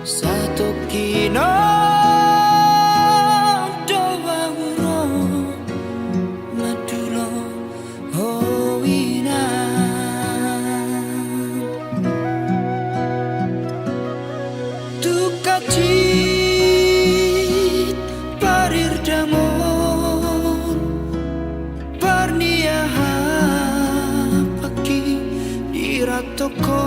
Satu kino doa urung madulo howinan tukacit parir damon parniaha pagi diratoko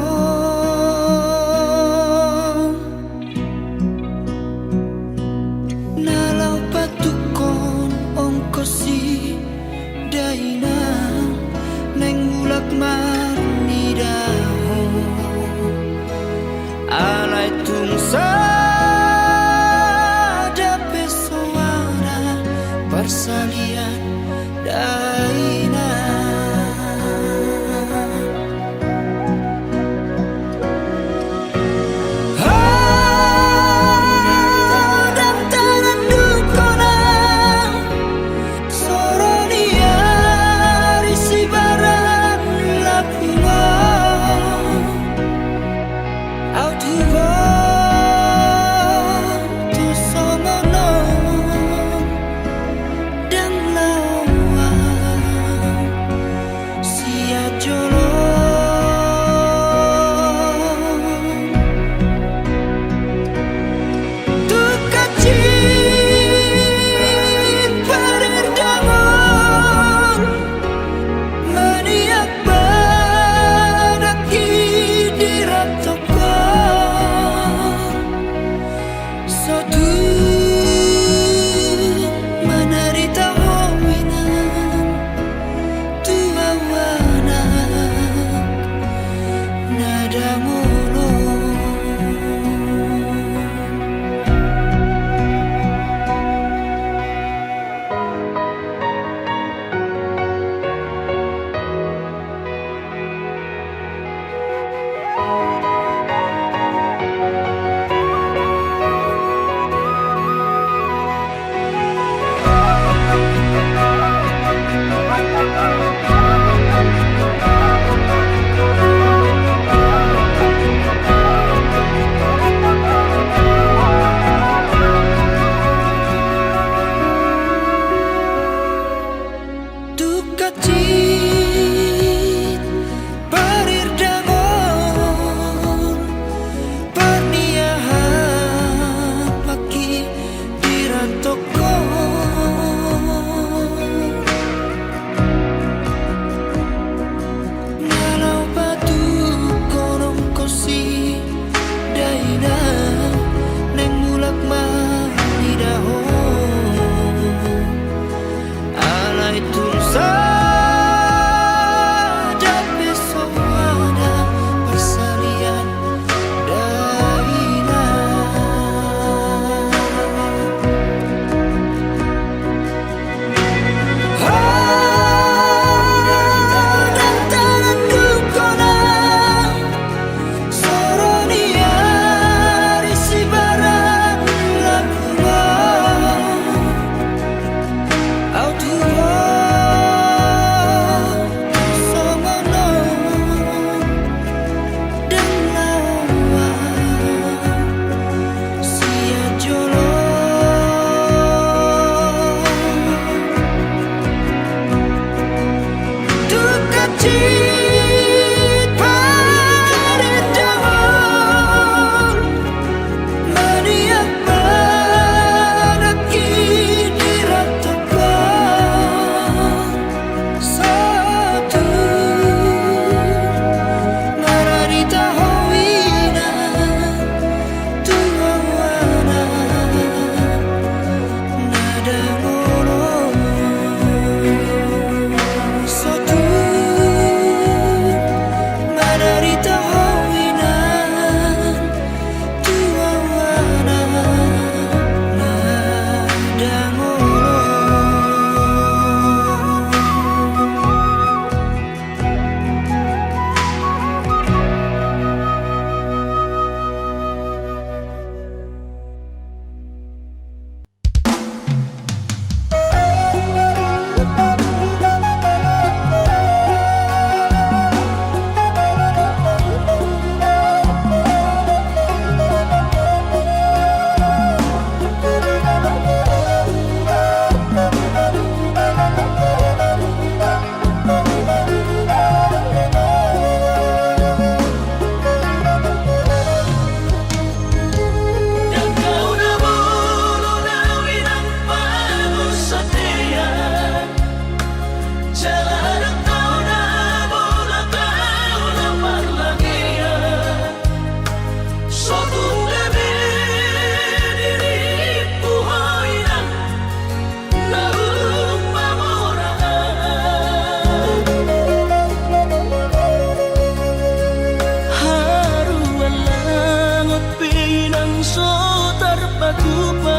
pakupa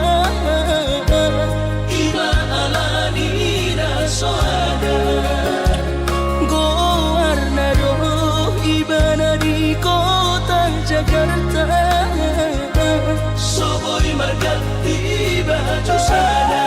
Iba alani na soada Go warna roh iba na di kota Jakarta Soboy margati baju sana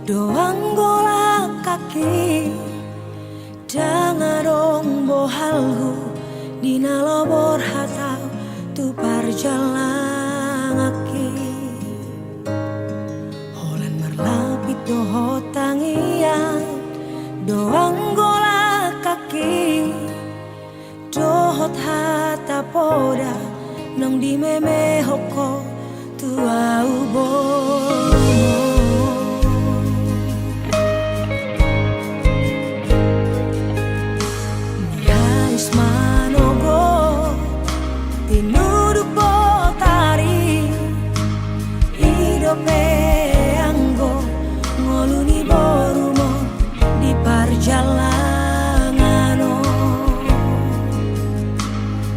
Doang golak kaki dangarong bohalhu dina lobor hatau tu parjalang aki holan marlapit doho tangian doang golak kaki dohot hata poda nong di meme hoko tu au bomo. Tinuduk botari idope anggo ngoluni borumo di parjalangano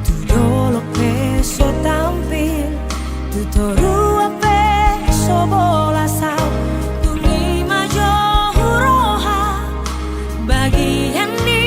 tu dolok peso tampil tu toru peso bola sao tu lima johuroha bagian di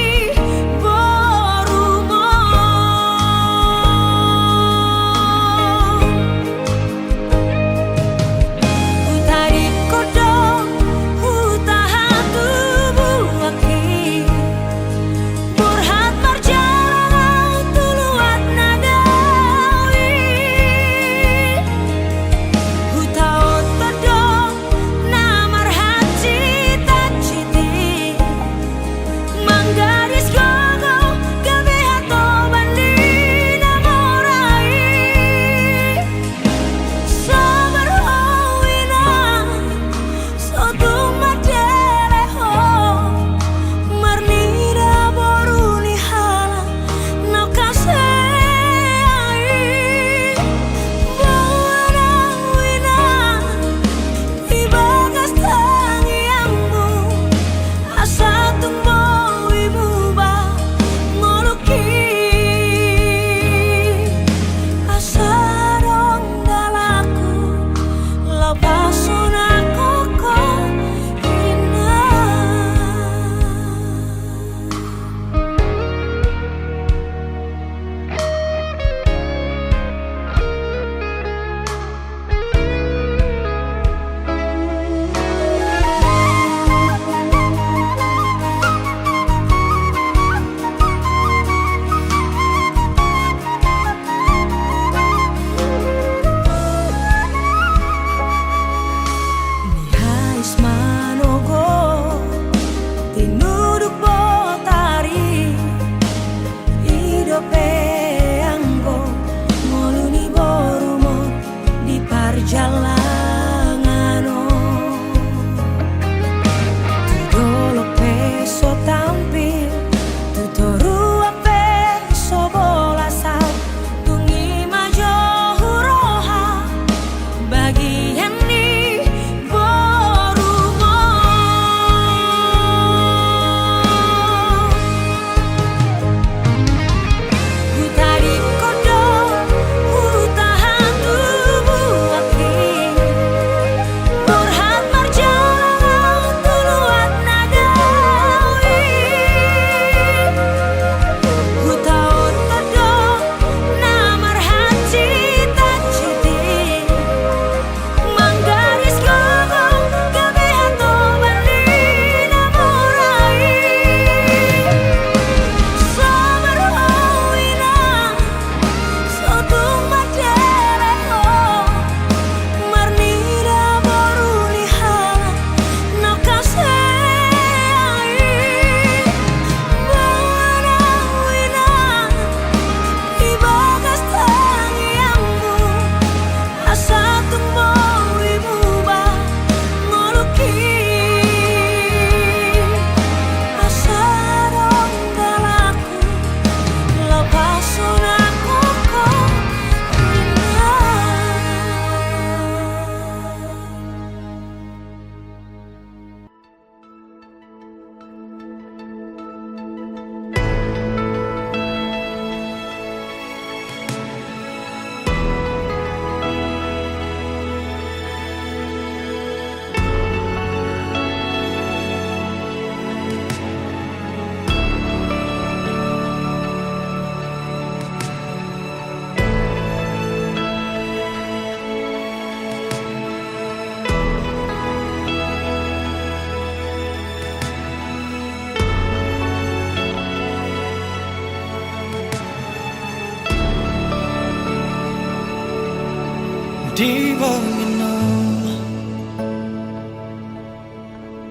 di bawah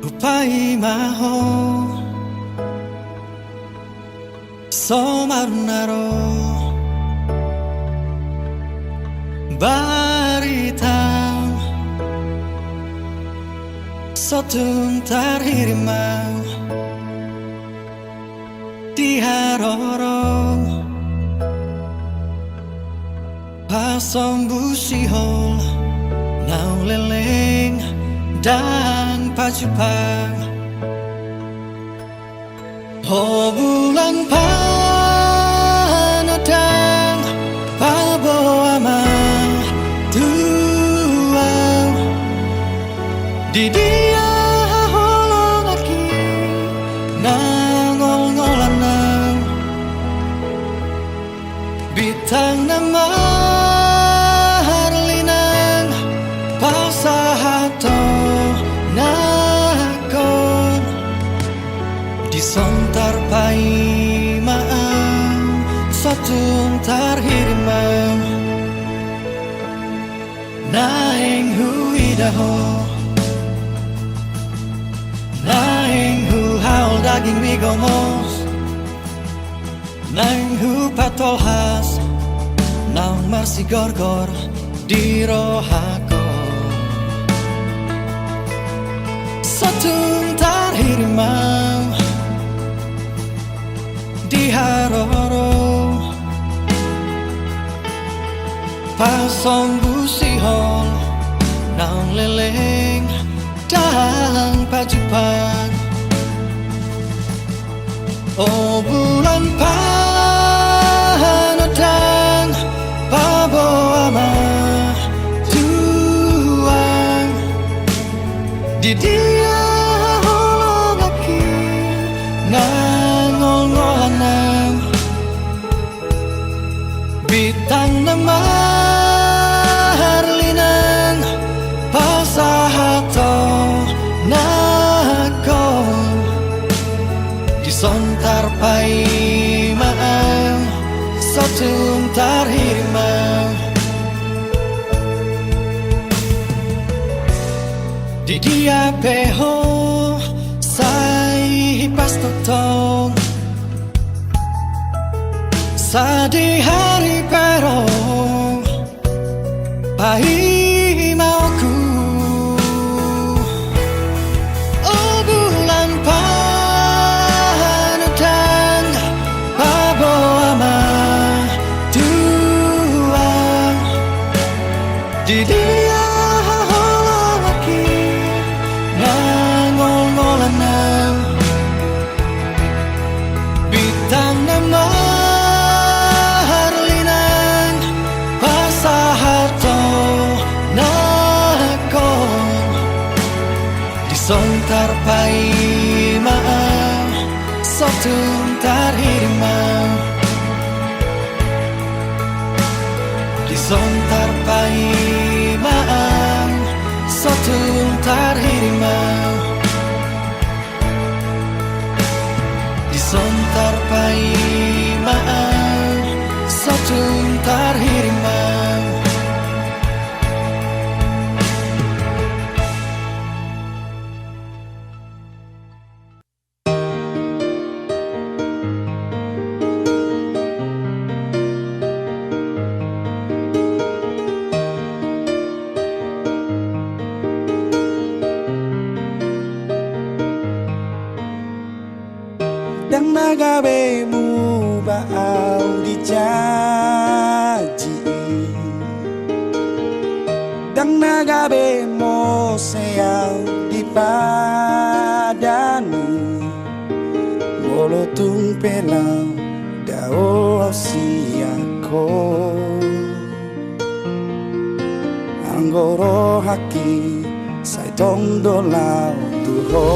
upai maho somarnaro baritau sotung tarhirimau di harorong pasong busihol nau leleng dan pacupang oh bulan panadang paboama tuang di dia holong aki nangol-ngolanang bitang nama harlinang pasahato nakon disontar pai maang sotung tarhirimang naeng huidaho naeng hu haul daging migomos naeng hu patolhas naung marsi gorgor di rohako sotung tarhirimang di haroro pasong busihol naung leleng dan pacupang oh bulan panadang paboama tuang di dia holong aki nangol-ngolanang bitang nama harlinang pasahato nakon disontar pai maang sotung tarhirimang di dia peho sai pastotong sadi hari perong pai mauku oh bulan panadang paboama tuang di dia holong aki nangol-ngolanang bitang nama harlinang pasahato nakon disontar pai maang sotung tarhirimang disontar pai maang sotung tarhirimang disontar pai maang sotung tarhirimang dan magabemu baau dijanji dan nagabe mo sayang di padanu molotung pelau dao siako anggoro haki sai tong dolau tuho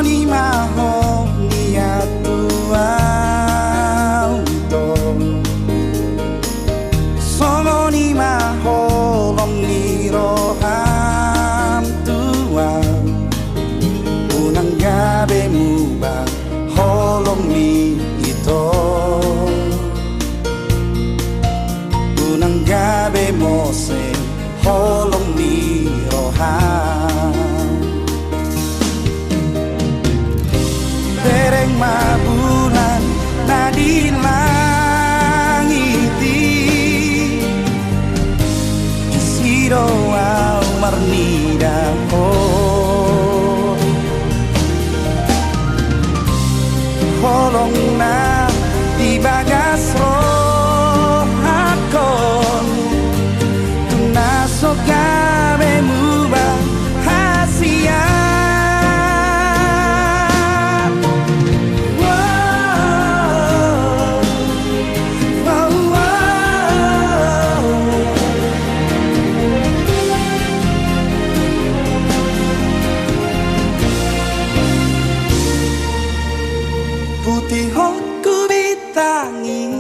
ni maho ni atuauto solo ni maho long ni roham tuau unang gabe mu ba langiti Siro au marnida Holong na di bagas rohakon Tunaso kami mubah hasia Putih hoku bitangi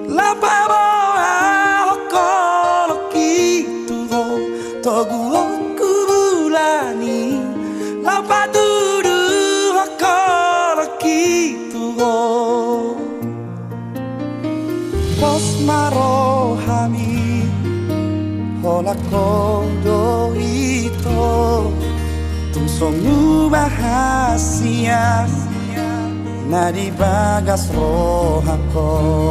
Lapa boa hokolo kitu ho Togu hoku bulani Lapa dudu hokolo kitu ho Pos marohami Hola kodo ito Tumsongu bahasia Nadi bagas rohakon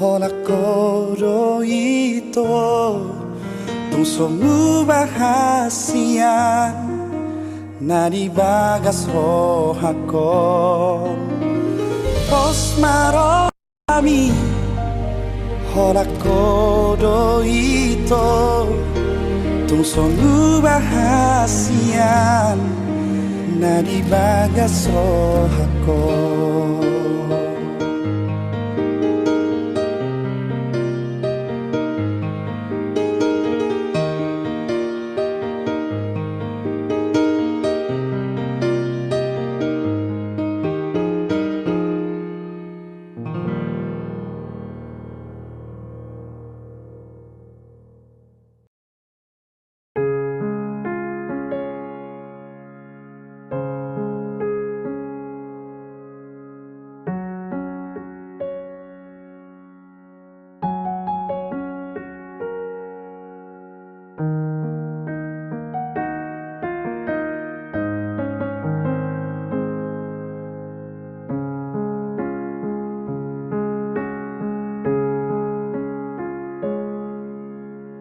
Hola kodo ito Tungsongu bahasia Nadi bagas rohakon Pos marohami Hola kodo ito Tungsongu bahasia Nadi bagas rohakon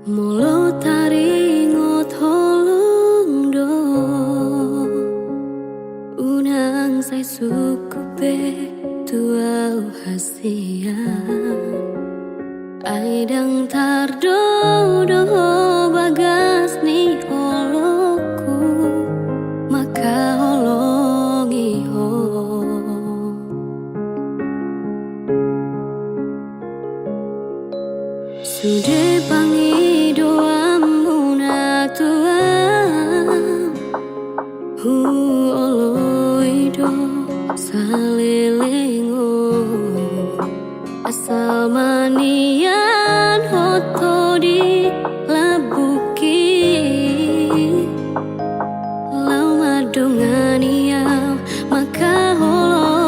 Mulut taringot holong do Unang say sukupe tuau hasia Aidang tardo do bagas ni holoku Maka holongi ho Sude pangi doamu na tuam hu oloido salelengo asal manian hoto di labuki lau madongan iau maka holong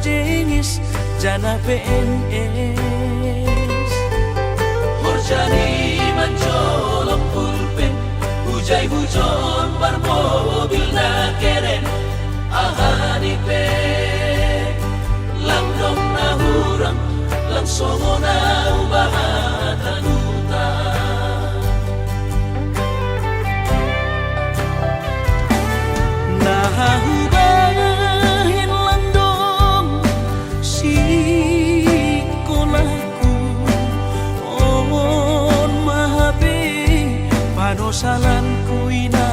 jengis jana PNS Horjani mancolok pulpen Hujai bujon bar mobil na keren Ahani pe Lang dong na hurang Lang songo na ubahatan utang Nahubahin lang dong si kolaku On mahabi panosalan ko ina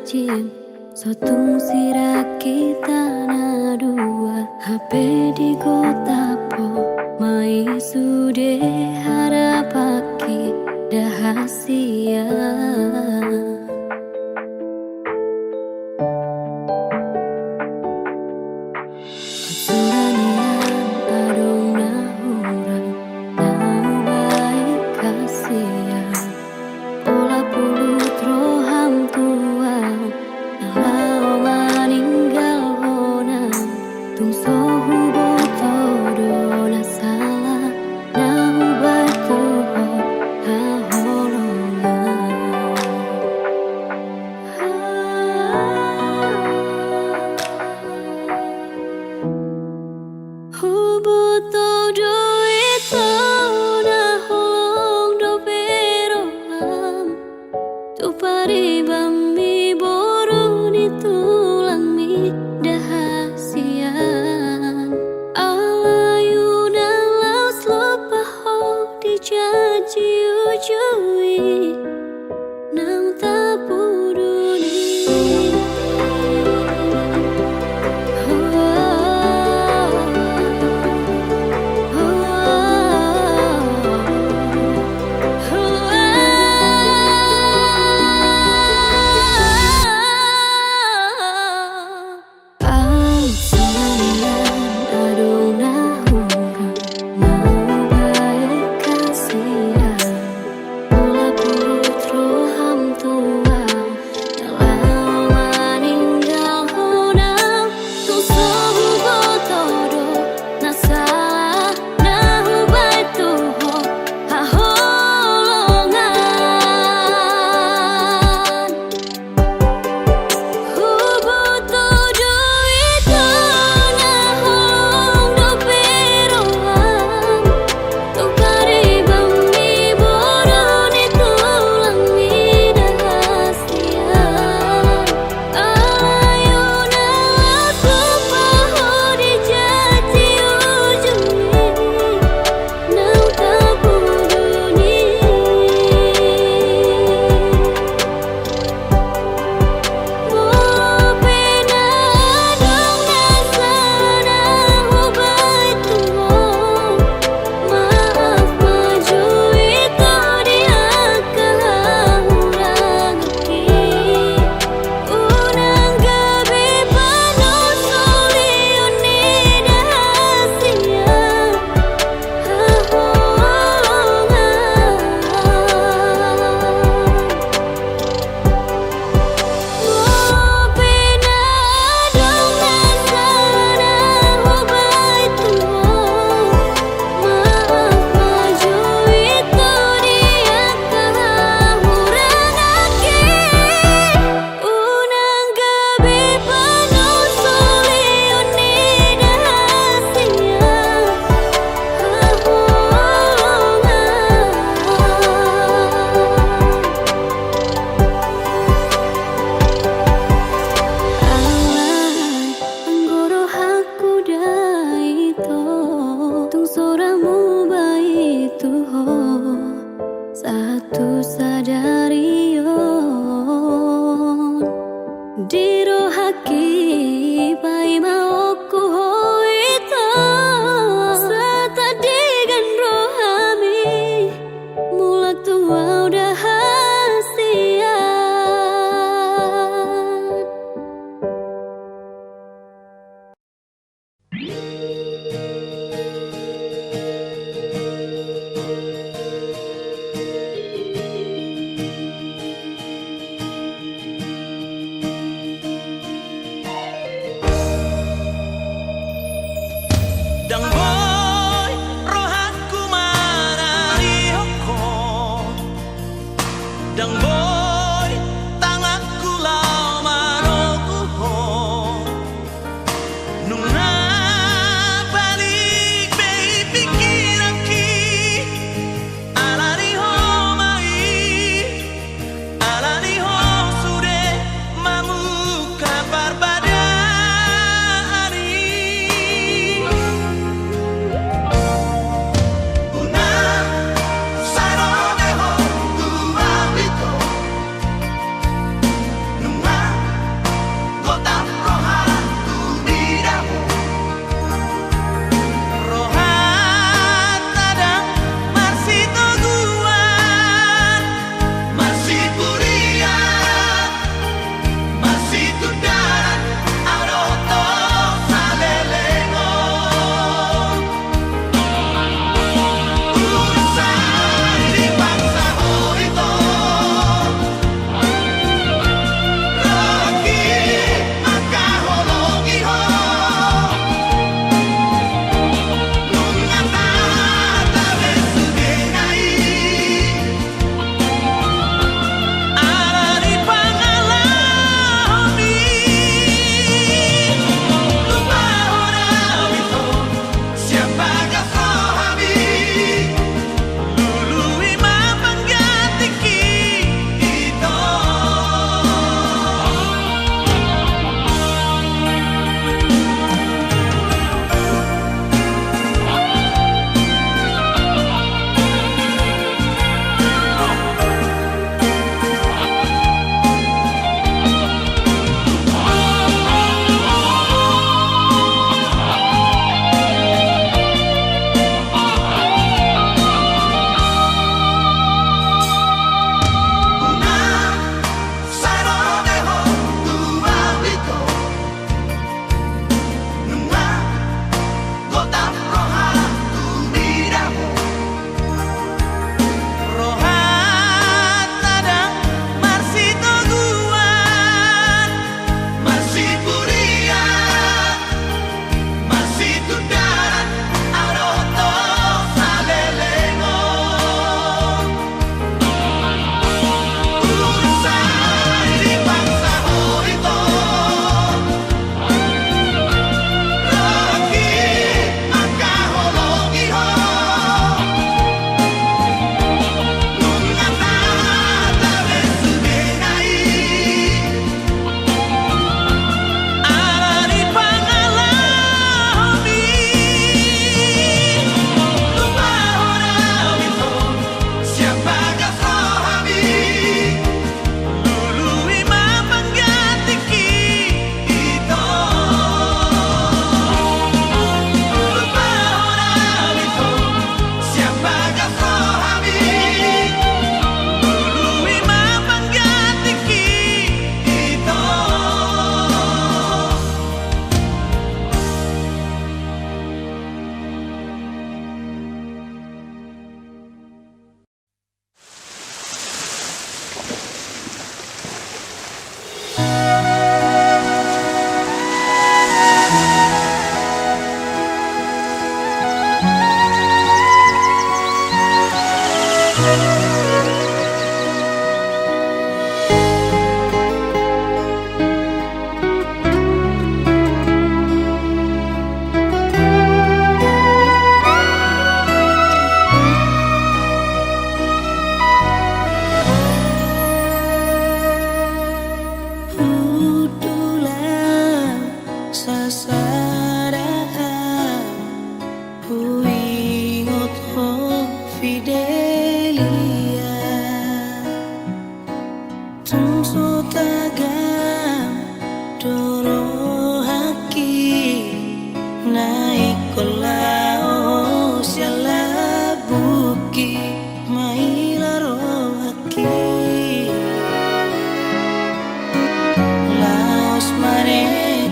jim sotung sira kita na dua HP di kota po mai sude harapaki dahasia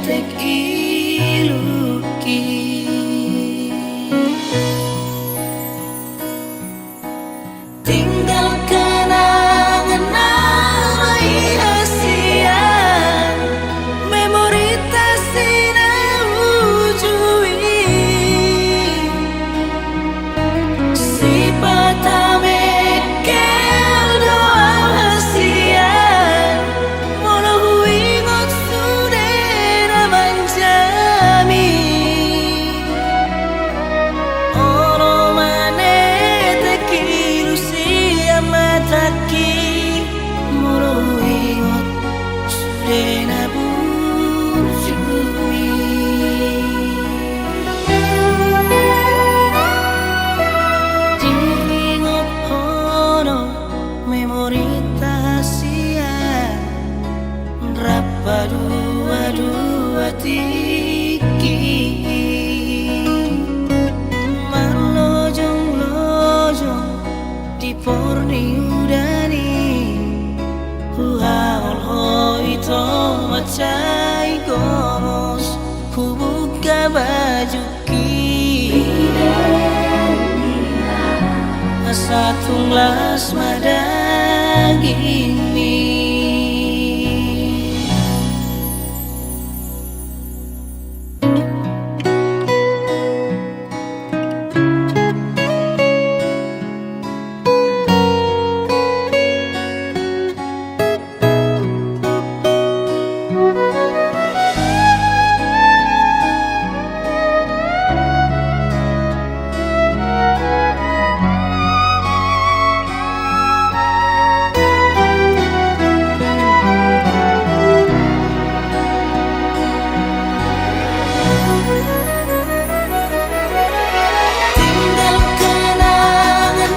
tek iluki tinggal kenangan asian memori tasina ujui si patame kel doa asian mono huingot sudena manjami oro mane tekiru sia mataki mono huingot sudena bujumi diingot ono memori tahasian rapa dua tiki marlojong-lojong di porni udani huhaol hoito macai gomos kubuka bajuki asa tunglas madaging mi tinggal kenangan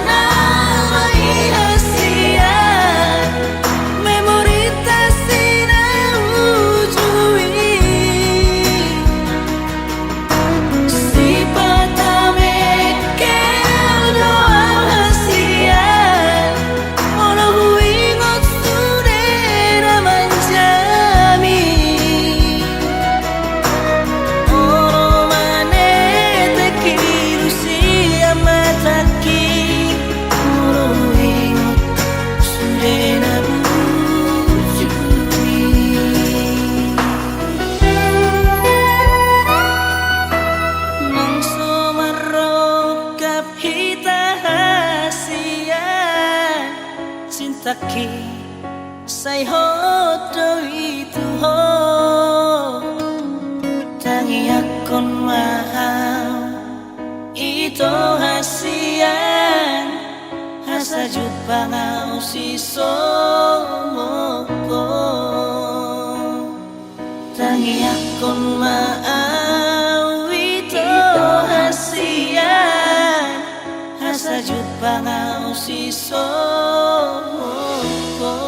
asian memori tasina ujui si patame kel doa asian mono huingot sudena manjami oro mane tekiru sia mataki mono huingot sudena bujumi mangso marokap hita hasian cintaki say hodo itu ho tangi akon mahal ito hasian hasajud pangau si somoko tangi akon mahal ito hasian hasajud pangau si somoko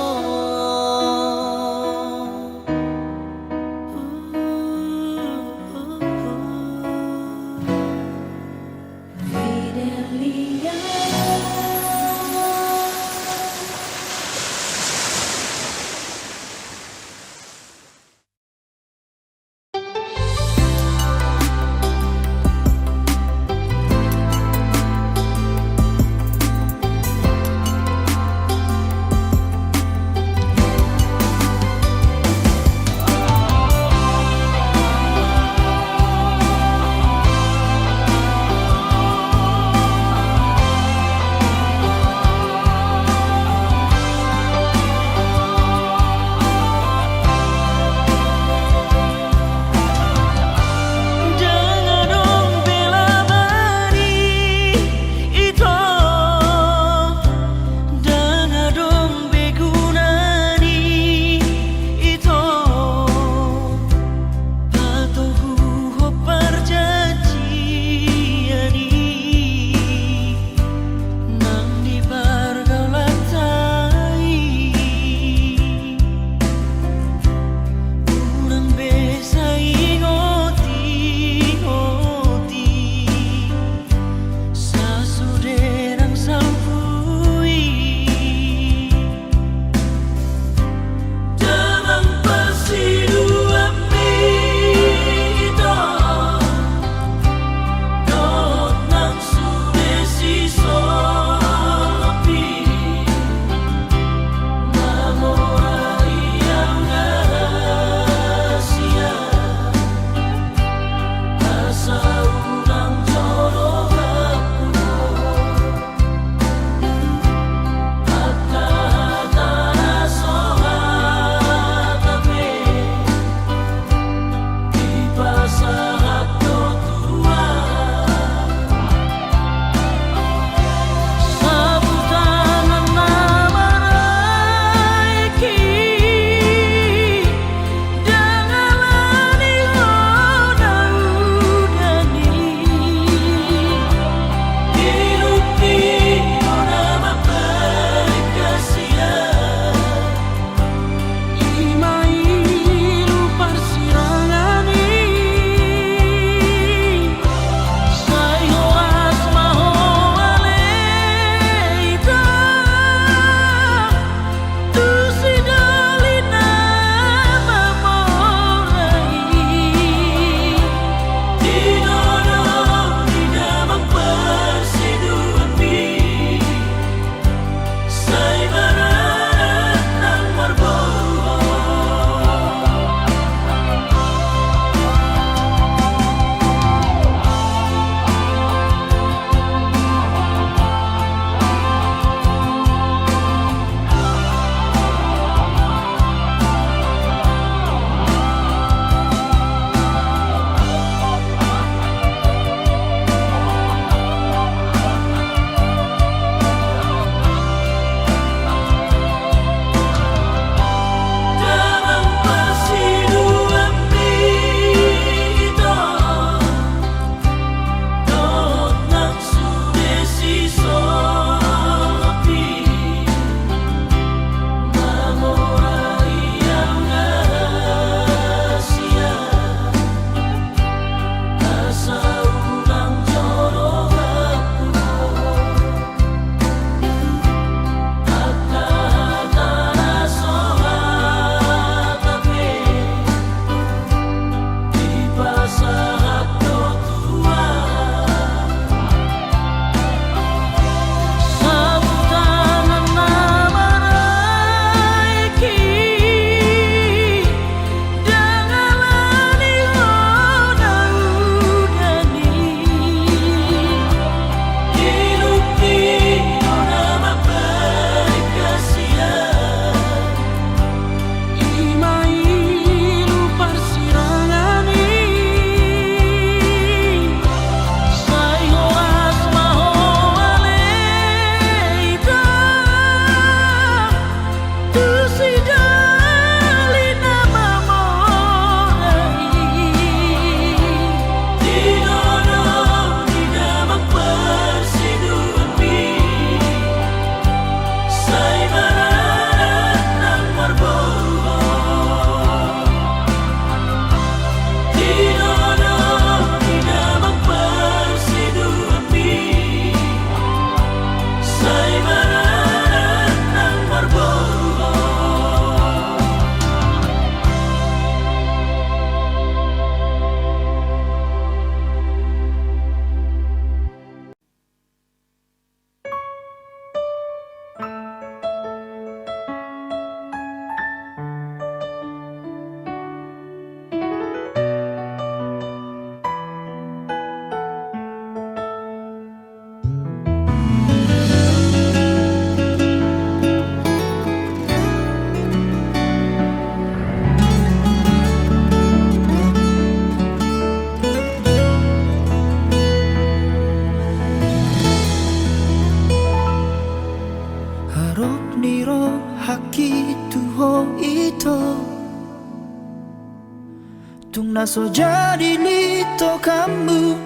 tung naso jadi lito kamu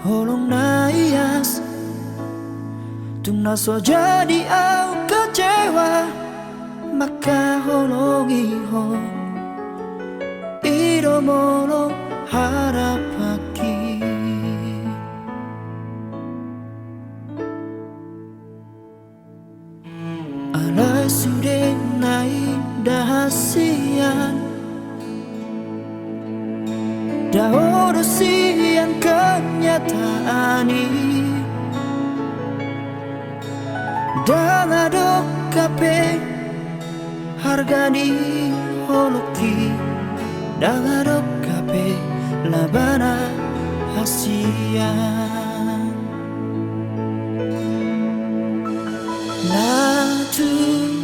holong na ias, tung naso jadi au kecewa maka holongi ho iro molo harapaki. Alai sudah naik dahasian dah urusian kenyataan ini dan adok kape harga di holoki dan adok kape labana hasian na tu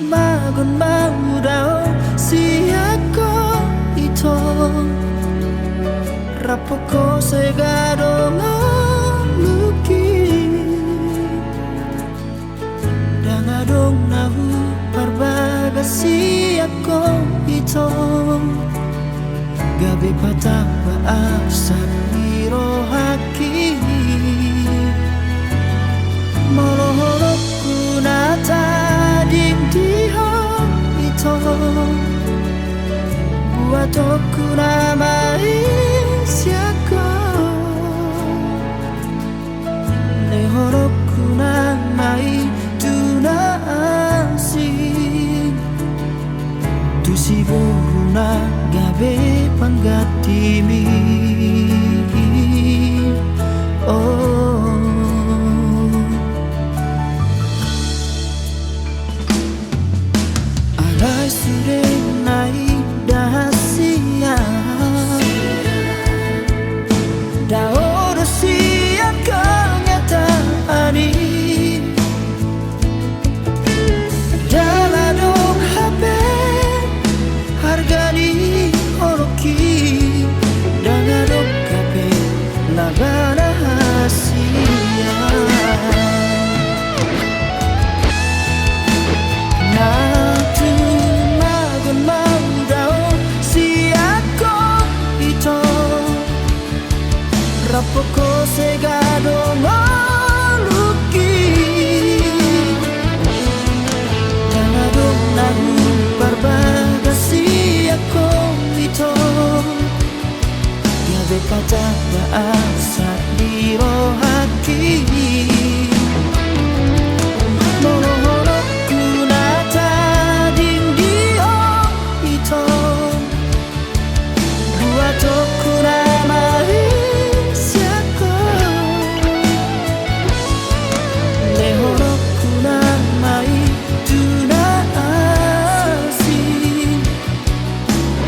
magon mau dao siako ito rapoko segado ngaluki dan adong nahu parbagasi ako ito gabi patang baasat miro haki molohorok kunata diho ito buat aku namai siako lehorok kunamai tunasi tu si buruna gabe panggatimi oh alai sudah naik dahasia dah urusian kenyataan ini dalam dong HP harga di holoki dan adok kape labana hasia na tu magon mau dao siako ito rapoko segado maluki dan adok nahu barbagasi ako ito gabe patah baasat di rohaki molohorok kunata dindio ito buat aku namai siako lehorok kunamai tunasi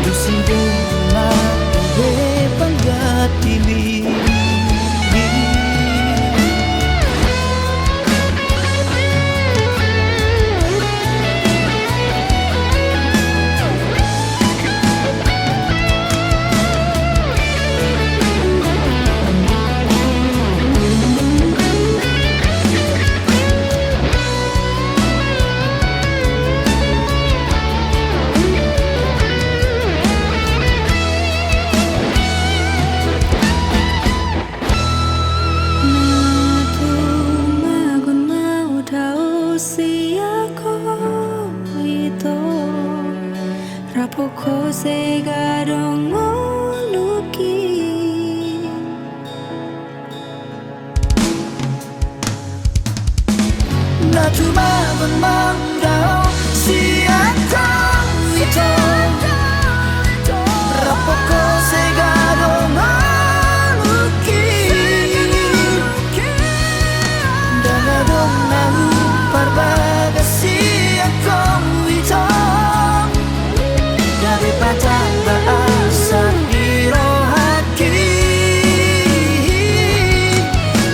dusi bunga gabe panggatimi rapoko segado ngoluki na cuma memandang siapa itu rapoko segado ngoluki dan adong nahu parbagasi ako ito gabe patah baasat di rohaki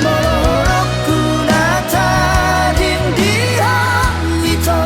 molohorok kunata dindio ito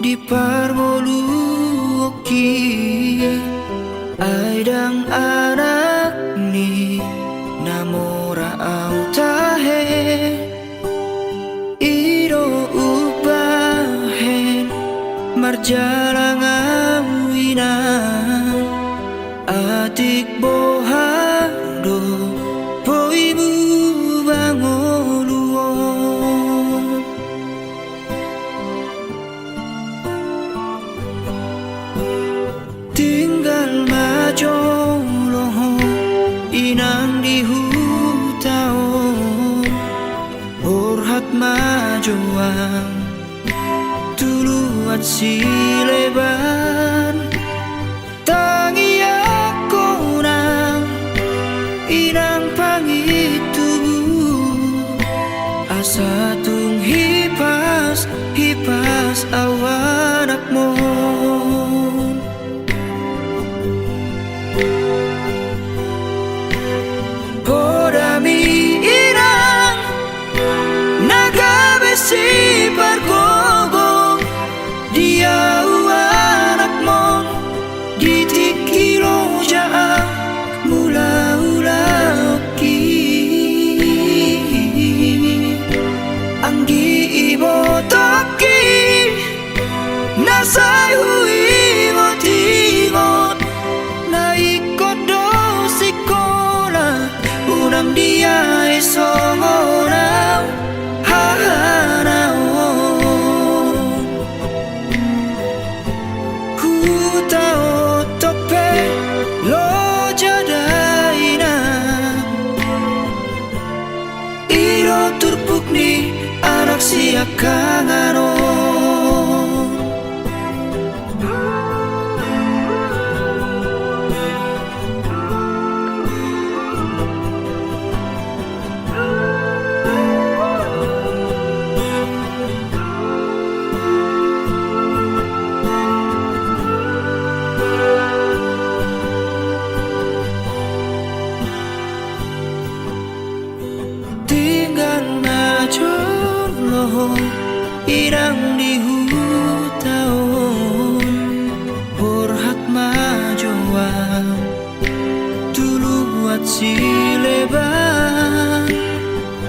di parmoluki aidang anak ni namora au tahe iro ubahen marjalang awina atik bohado boibu bangoluon tinggal majoloho inang di hutao orhat majoang tuluat sileban tangi ako nang inang pangitubu asa tung hipas hipas awanak mo Kodami inang nagabesi pargogo dia anak mong ditikilo jaa mula ulauki anggi ibo toki nasay hui mo tingot na ikodo sikola unang dia esongona hahanao hutao tope lo jadaina iro turpuk ni anak siakangano irang di hutaon borhat majoang tuluat sileban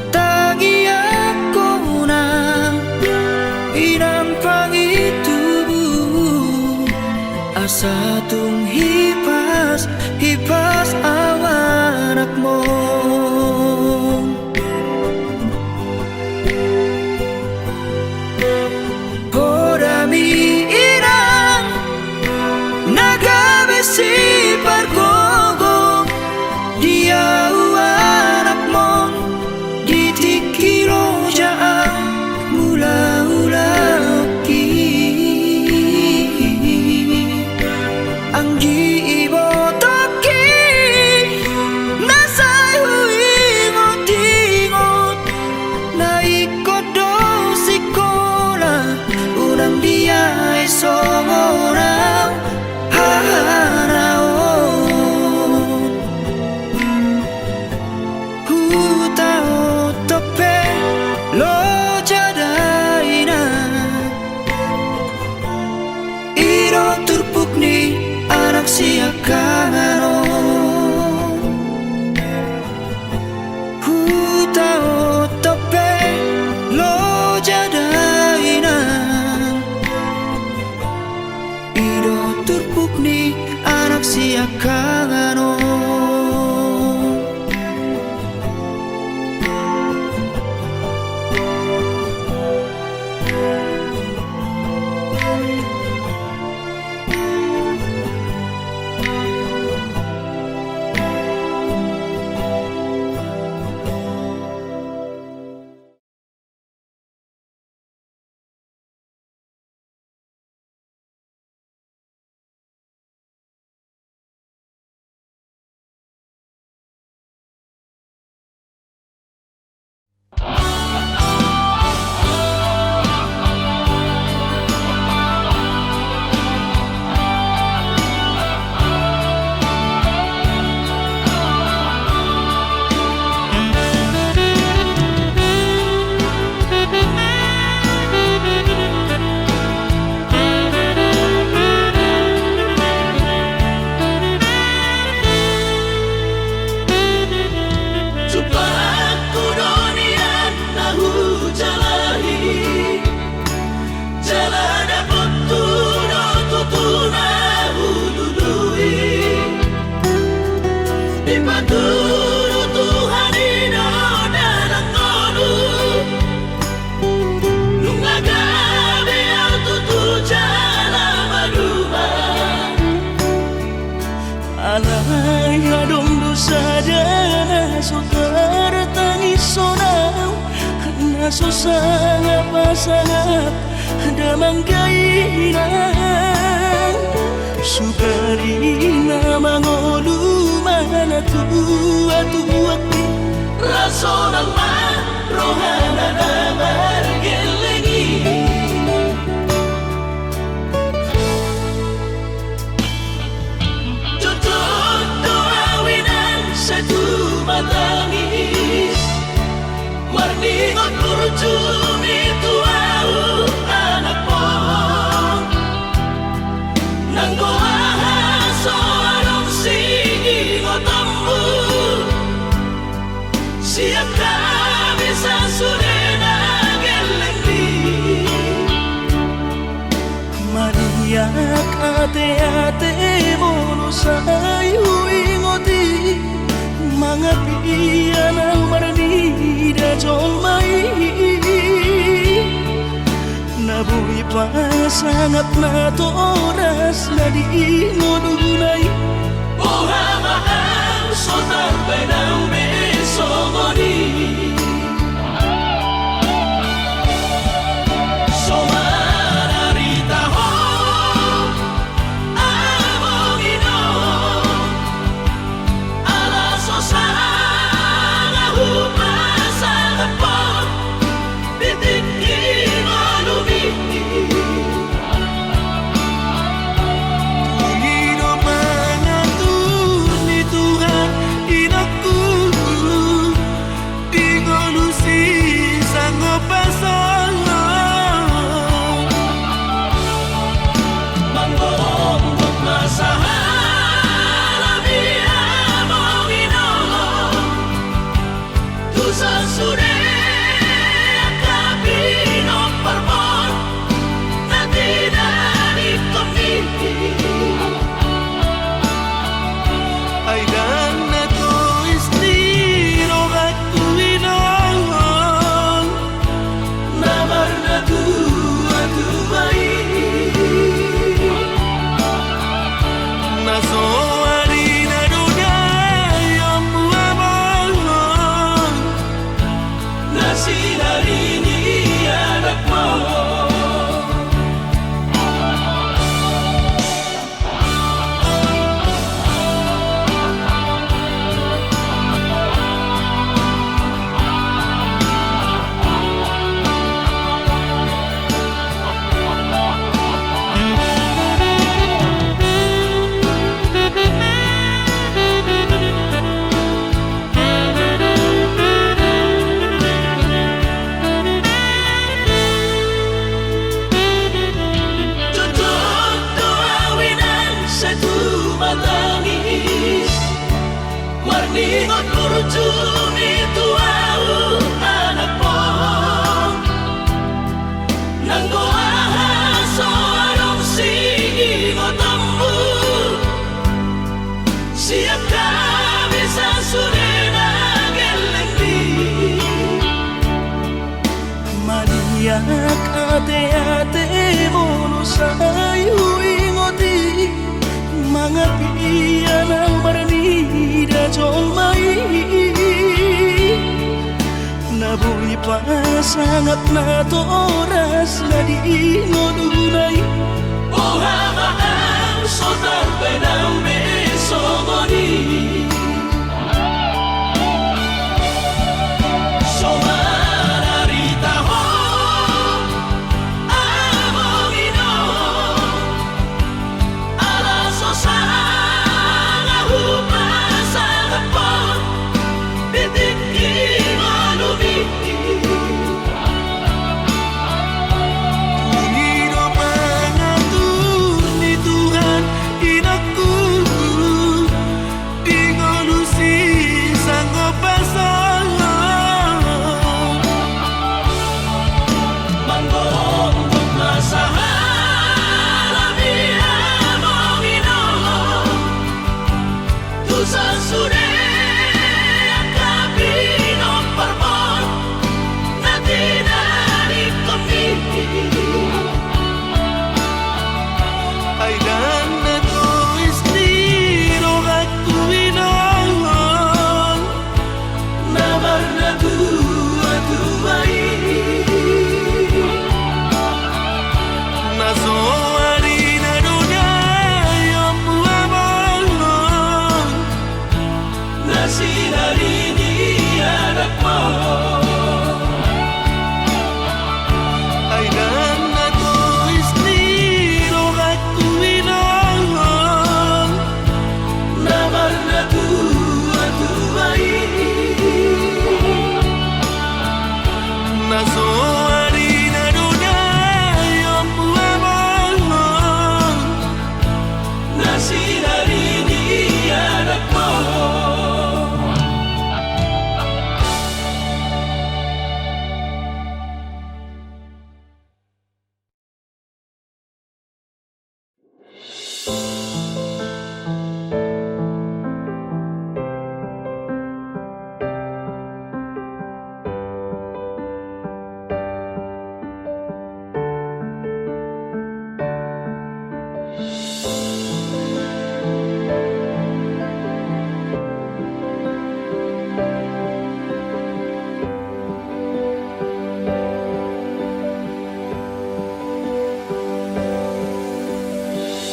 tangi ako na inang pangitubu asa tung hipas hipas awanak mo si pargogo dia anak mong ditikilo jaa mula ulauki anggi ibo toki nasay hui ngotingot na ikodo sikola unang dia esongona lo jadaina iro turpuk ni anak siakangano hutao tope lo jadaina iro turpuk ni anak siakangano Naso sangat pasangat damang gaina Sukarina mangolu mana tua Raso ng rohana na margelengi Tutut doawinan sa tumatangis Warningot kurjumi tuau anak mo Nang goahaso anong singotammu Siap kami sa surena gelengdi Mariak ate-ate mono sayu ingoti Mga piyan ang maranida jolmai Nabuhi pa sangat na toras na di ngodunay Ohama ang sotar benang besogoni Somararita ho amogino Alaso sana hupasa kapot Bitin malumi Panginoon mangatur ni Tuhan inakku Di ngolusi sanggup pasang Manggong masahala biya mongino Tusa sude kabino parmon na tinanip kami Ay dan na to istiro at uwinon Namar na tuwa-tuway Naso harina dunay ang buhamon na sinarini anak mo Tutut doawinan sa tumatangis Warningot kurjumi tuau anak mo Nang goahaso anong singotammu Siap kami sa surena gelengdi Mariak ate-ate mono sayu ingoti Mga piyan ang maranida jolmai Nabuhi pa sangat na toras na di ngodunay Ohama ang sotar benang besogoni Somararita ho amogino Alaso sana hupasa kapot Bitin malumi Panginoon mangatur ni Tuhan inakku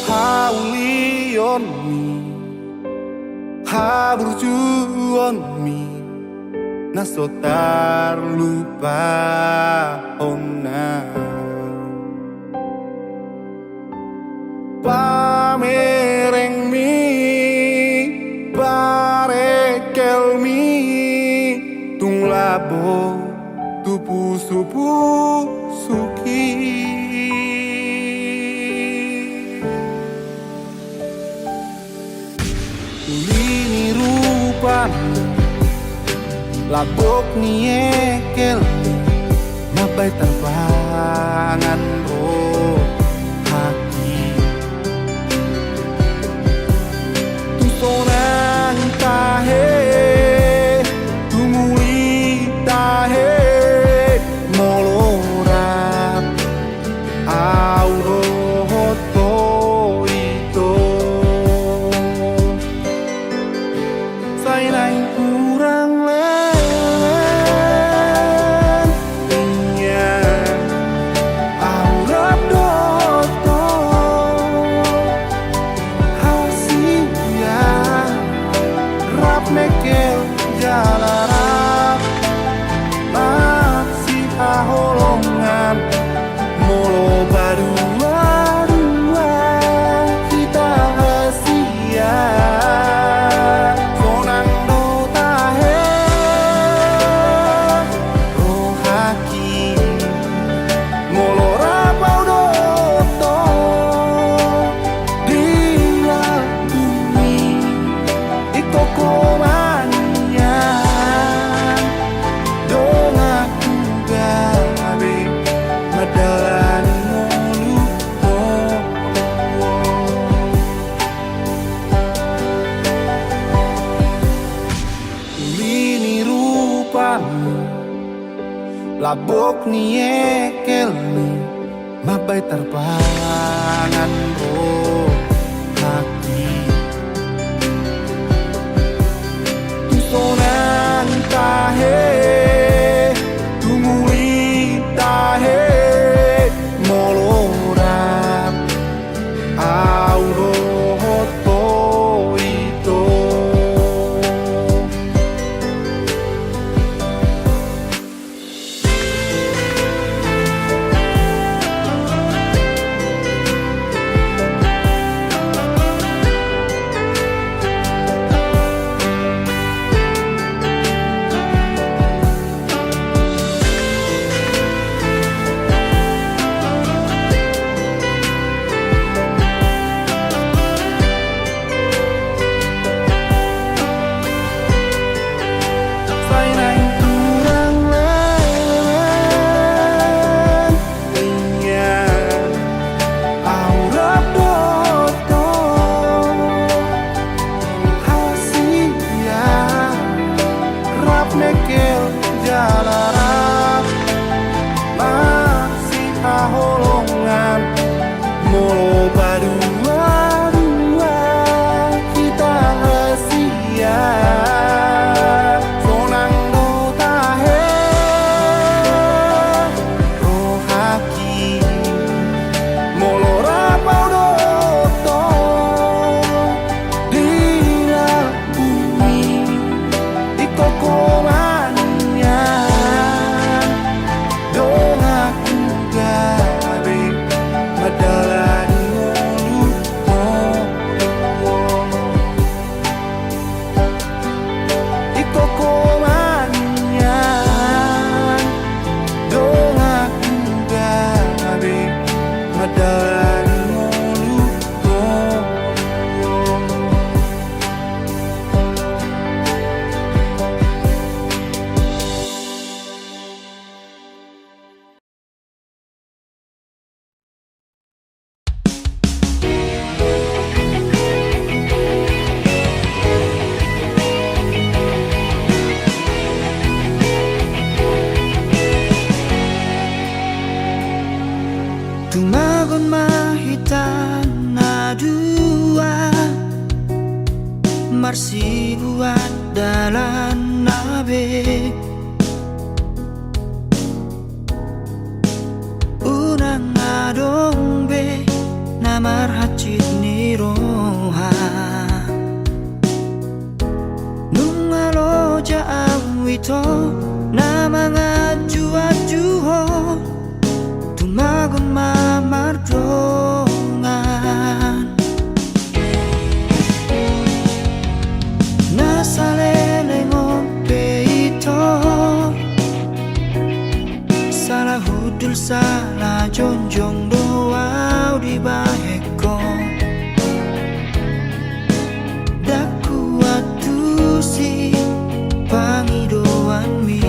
Hauli on me, haburju on me, nasotar lupa ona. Pamereng mi, parekel mi, tung labo, tupu supu suki. Ulini rupamu, labok ni ekel, mabay terbangan roh hati. Tusonan tahe, tumuli tahe, molorap, auroto ito. Saya kurang len, inya aurap doto hasia rap mekel jalarap masih holongan molo badua kita hasia. Labok ni ekel ni mabay terbangan roh hati. Tusonan tahe, tumuli tahe, molorap auroto ito. marsi buat dalan nabe unang adong be namar hacit ni roha nung alo jaang wito namanga juho tumagon mamardongan nasalele ngope ito salah hudul salah jonjong doa di baheko daku atu si pangidoan mi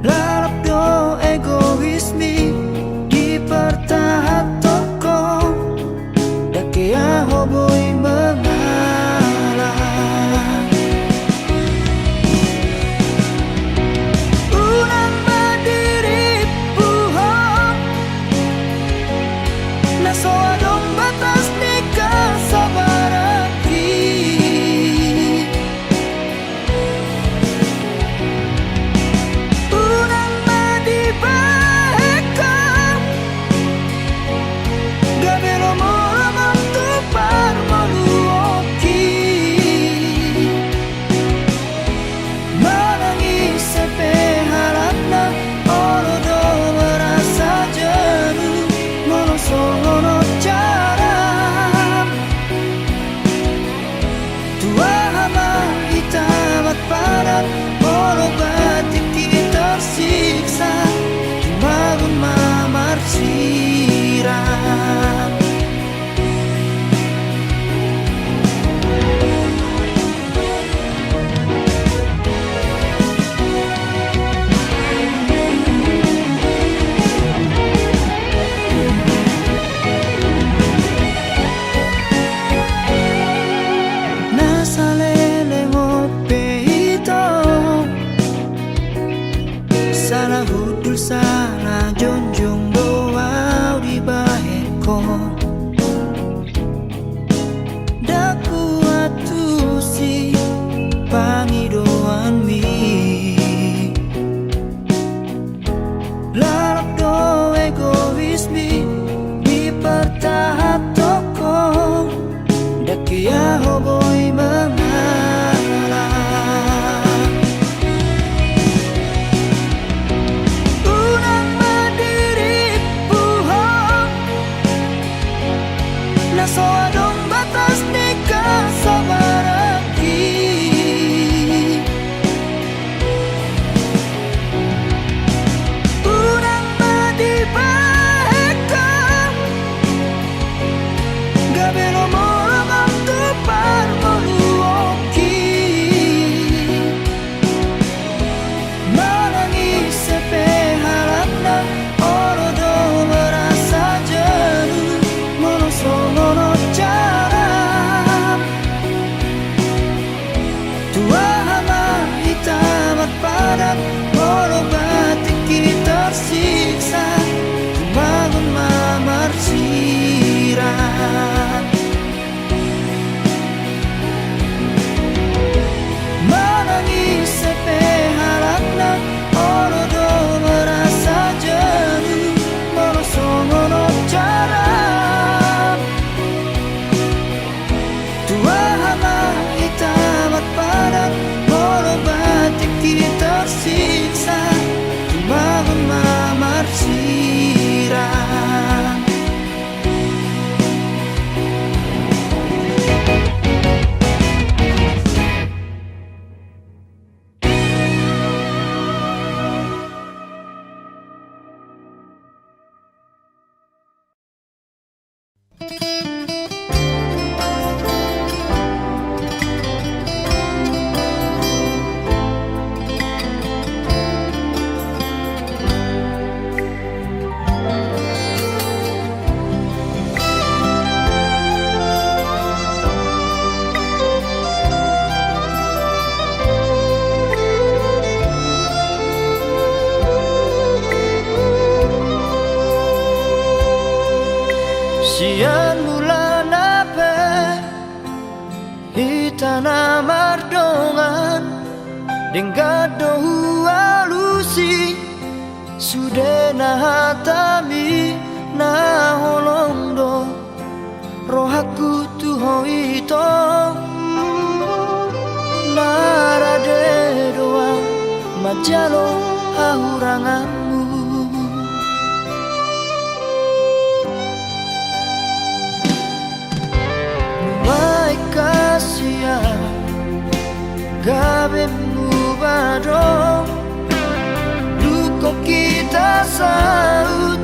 lalap do egoismi di pertahat toko dakea hoboi mengalah unang berdiri puhon Dengado halusi sudah nahatami na holondo rohaku tuhoi to narade doa majalo hahuranganmu Mai kasia gabemu badong duko kita saut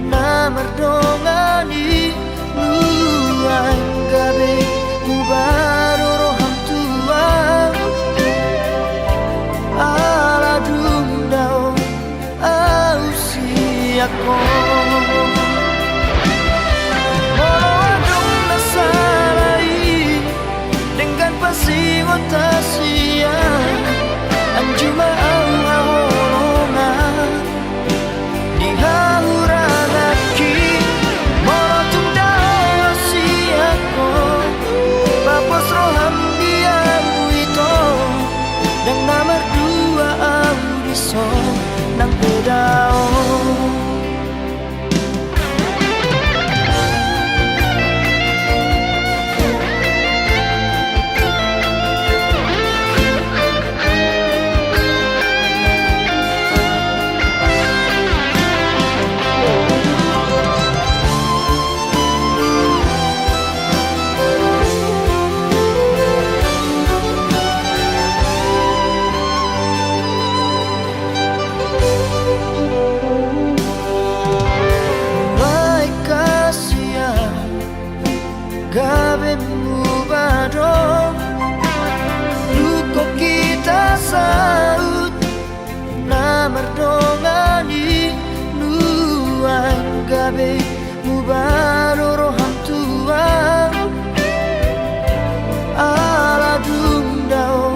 na merdongani luang gabe mubaro roham tua ala dundao ausiako Tasia anjuma ahorona di hauragaki morotunda siako papos roham dia itu dan nomor dua audiso nang bedao gabemu badong luko kita saut na merdongani nuang gabe mubaro roham tua ala dundao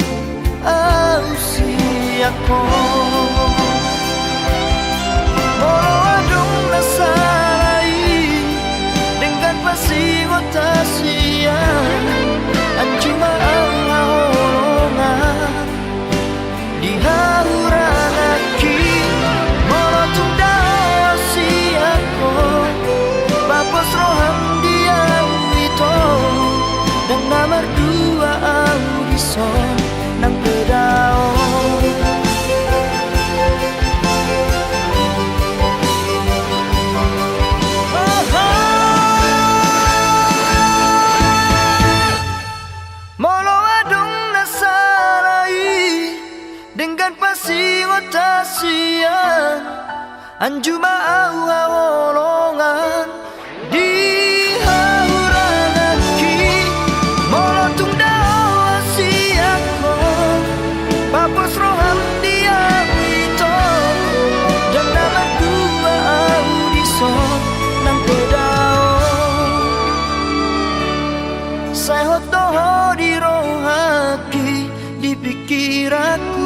ausiako moro adong nasalai dengan pasti tasia anjuma ahorona di hauragaki morotunda siako papos roham dia itu dan nomor dua audiso nang pedao dengan pasti otasian anjuma ahorongan di hauragaki molotunda siako papos roham dia itu dan nomor dua audiso nang pedao saya hotoho di rohaki di pikiranku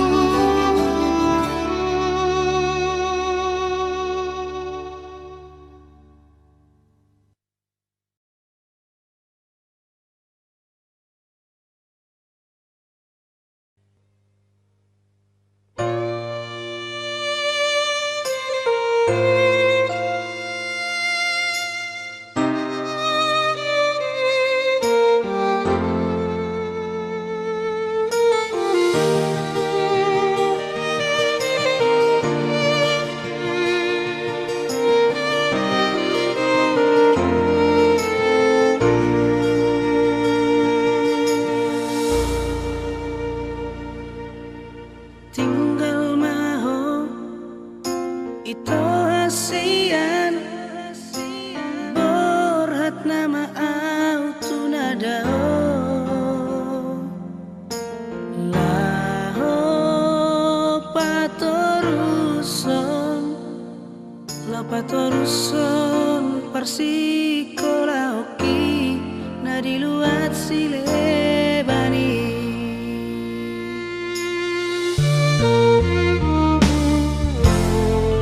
Patoruson persikola oki nadiluat silebani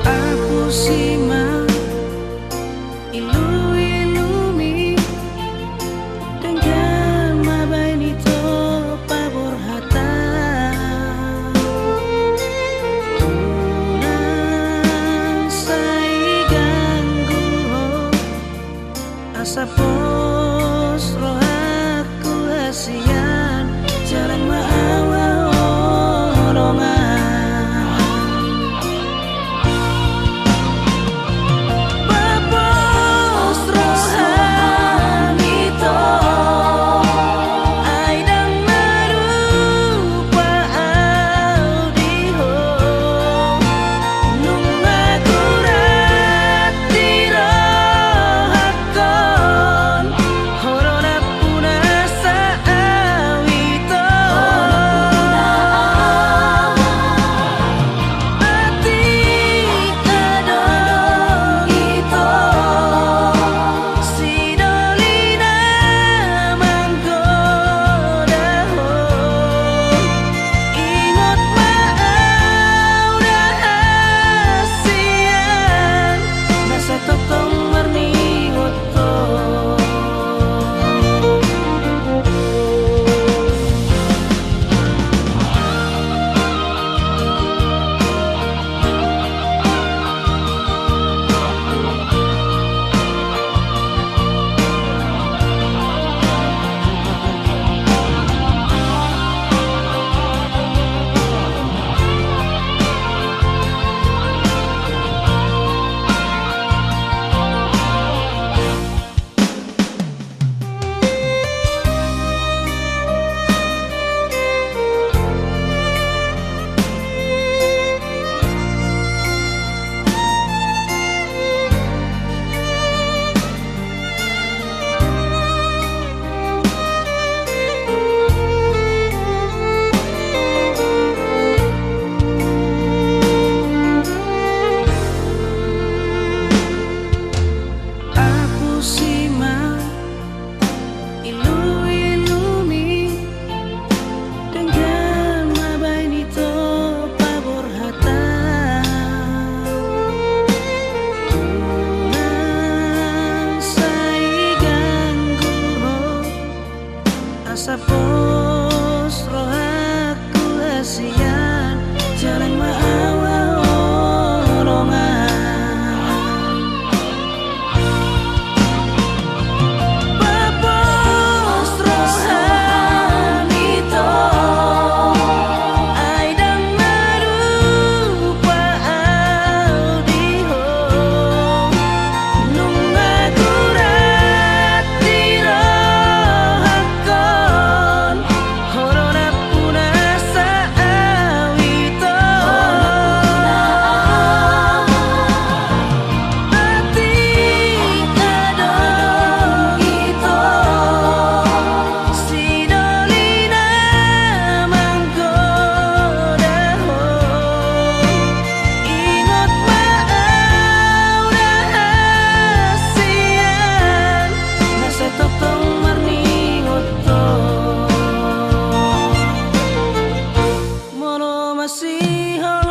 aku sima ilu-ilumi dengan mabainito pabor hata Iho